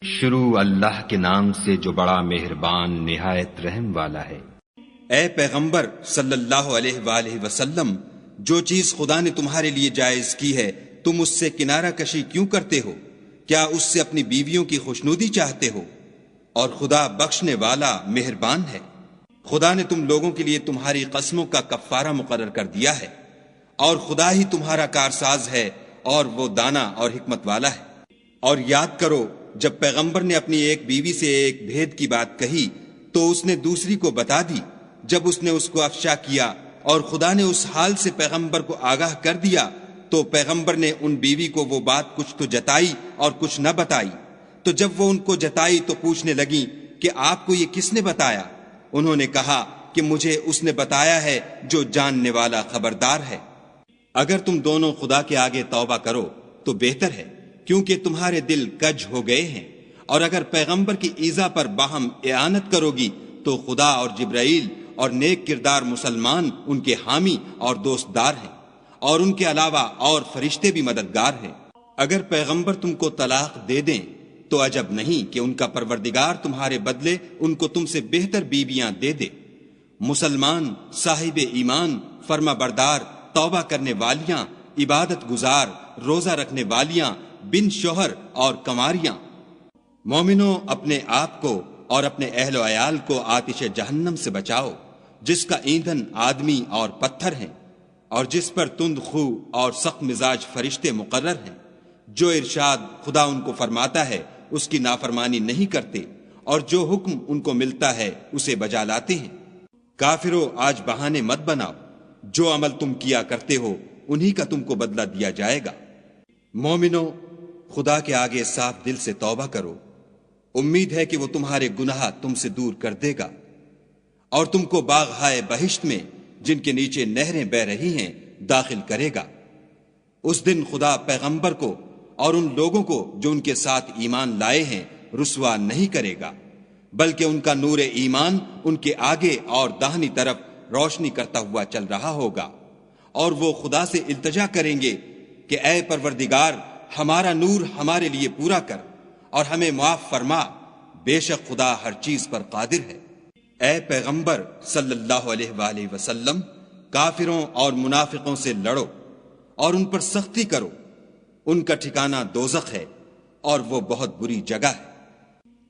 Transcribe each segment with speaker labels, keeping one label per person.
Speaker 1: شروع اللہ کے نام سے جو بڑا مہربان نہایت رحم والا ہے۔
Speaker 2: اے پیغمبر صلی اللہ علیہ وآلہ وسلم، جو چیز خدا نے تمہارے لیے جائز کی ہے تم اس سے کنارہ کشی کیوں کرتے ہو؟ کیا اس سے اپنی بیویوں کی خوشنودی چاہتے ہو؟ اور خدا بخشنے والا مہربان ہے۔ خدا نے تم لوگوں کے لیے تمہاری قسموں کا کفارہ مقرر کر دیا ہے، اور خدا ہی تمہارا کارساز ہے، اور وہ دانا اور حکمت والا ہے۔ اور یاد کرو جب پیغمبر نے اپنی ایک بیوی سے ایک بھید کی بات کہی تو اس نے دوسری کو بتا دی جب اس نے اس کو افشا کیا، اور خدا نے اس حال سے پیغمبر کو آگاہ کر دیا تو پیغمبر نے ان بیوی کو وہ بات کچھ تو جتائی اور کچھ نہ بتائی۔ تو جب وہ ان کو جتائی تو پوچھنے لگیں کہ آپ کو یہ کس نے بتایا؟ انہوں نے کہا کہ مجھے اس نے بتایا ہے جو جاننے والا خبردار ہے۔ اگر تم دونوں خدا کے آگے توبہ کرو تو بہتر ہے، کیونکہ تمہارے دل کج ہو گئے ہیں، اور اگر پیغمبر کی ایذا پر باہم اعانت کرو گی تو خدا اور جبرائیل اور نیک کردار مسلمان ان کے حامی اور دوست دار ہیں، اور ان کے علاوہ اور فرشتے بھی مددگار ہیں۔ اگر پیغمبر تم کو طلاق دے دیں تو عجب نہیں کہ ان کا پروردگار تمہارے بدلے ان کو تم سے بہتر بیویاں دے دے۔ مسلمان، صاحب ایمان، فرما بردار، توبہ کرنے والیاں، عبادت گزار، روزہ رکھنے والیاں، بن شوہر اور کنواریاں۔ مومنوں، اپنے آپ کو اور اپنے اہل و عیال کو آتش جہنم سے بچاؤ، جس کا ایندھن آدمی اور پتھر ہیں، اور جس پر تند خو اور سخت مزاج فرشتے مقرر ہیں۔ جو ارشاد خدا ان کو فرماتا ہے اس کی نافرمانی نہیں کرتے، اور جو حکم ان کو ملتا ہے اسے بجا لاتے ہیں۔ کافرو، آج بہانے مت بناؤ، جو عمل تم کیا کرتے ہو انہی کا تم کو بدلہ دیا جائے گا۔ مومنو، خدا کے آگے صاف دل سے توبہ کرو، امید ہے کہ وہ تمہارے گناہ تم سے دور کر دے گا، اور تم کو باغہائے بہشت میں جن کے نیچے نہریں بہ رہی ہیں داخل کرے گا۔ اس دن خدا پیغمبر کو اور ان لوگوں کو جو ان کے ساتھ ایمان لائے ہیں رسوا نہیں کرے گا، بلکہ ان کا نور ایمان ان کے آگے اور داہنی طرف روشنی کرتا ہوا چل رہا ہوگا، اور وہ خدا سے التجا کریں گے کہ اے پروردگار، ہمارا نور ہمارے لیے پورا کر اور ہمیں معاف فرما، بے شک خدا ہر چیز پر قادر ہے۔ اے پیغمبر صلی اللہ علیہ وآلہ وسلم، کافروں اور منافقوں سے لڑو اور ان پر سختی کرو، ان کا ٹھکانہ دوزخ ہے اور وہ بہت بری جگہ ہے۔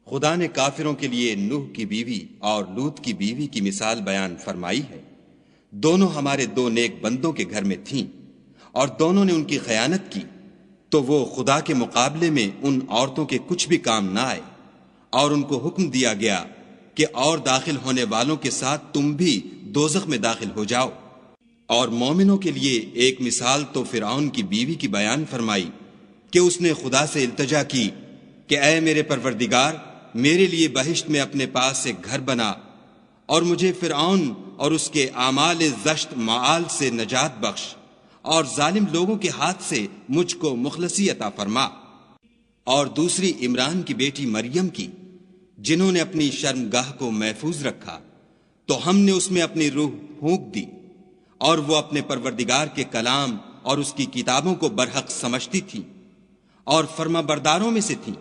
Speaker 2: خدا نے کافروں کے لیے نوح کی بیوی اور لوط کی بیوی کی مثال بیان فرمائی ہے۔ دونوں ہمارے دو نیک بندوں کے گھر میں تھیں، اور دونوں نے ان کی خیانت کی، تو وہ خدا کے مقابلے میں ان عورتوں کے کچھ بھی کام نہ آئے، اور ان کو حکم دیا گیا کہ اور داخل ہونے والوں کے ساتھ تم بھی دوزخ میں داخل ہو جاؤ۔ اور مومنوں کے لیے ایک مثال تو فرعون کی بیوی کی بیان فرمائی کہ اس نے خدا سے التجا کی کہ اے میرے پروردگار، میرے لیے بہشت میں اپنے پاس ایک گھر بنا، اور مجھے فرعون اور اس کے اعمال زشت معال سے نجات بخش، اور ظالم لوگوں کے ہاتھ سے مجھ کو مخلصی عطا فرما۔ اور دوسری عمران کی بیٹی مریم کی، جنہوں نے اپنی شرمگاہ کو محفوظ رکھا تو ہم نے اس میں اپنی روح پھونک دی، اور وہ اپنے پروردگار کے کلام اور اس کی کتابوں کو برحق سمجھتی تھی اور فرما برداروں میں سے تھی۔